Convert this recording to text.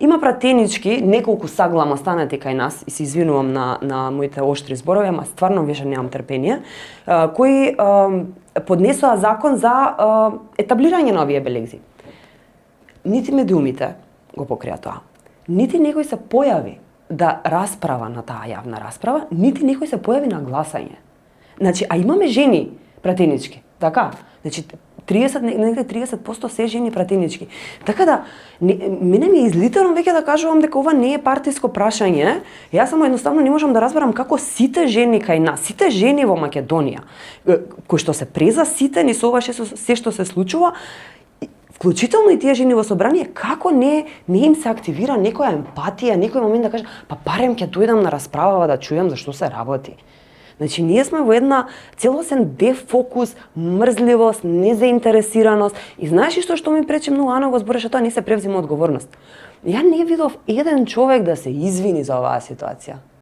Има пратенички, неколку саглама станати кај нас и се извинувам на моите оштри зборови, ама стварно више немам трпение, кои поднесоа закон за етаблирање на овие белегзи. Нити медиумите го покрија тоа. Нити некој се појави да расправа на таа јавна расправа, нити некој се појави на гласање. Значи, а имаме жени пратенички, така? Значи, 30% се жени пратенички. Така да, мене ми е излитерно веќе да кажувам дека ова не е партиско прашање. Јас само едноставно не можам да разберам како сите жени кај нас, сите жени во Македонија, кои што се презаситени со ова се што се случува, вклучително и тие жени во собрание, како не им се активира некоја емпатија, некој момент да каже, па барем ќе дојдам на расправава да чујам за што се работи. Значи, ние сме во една целосен дефокус, мрзливост, незаинтересираност и знаеш што ми пречи многу, Ана го збореше тоа, не се превзима одговорност. Ја не видов еден човек да се извини за оваа ситуација.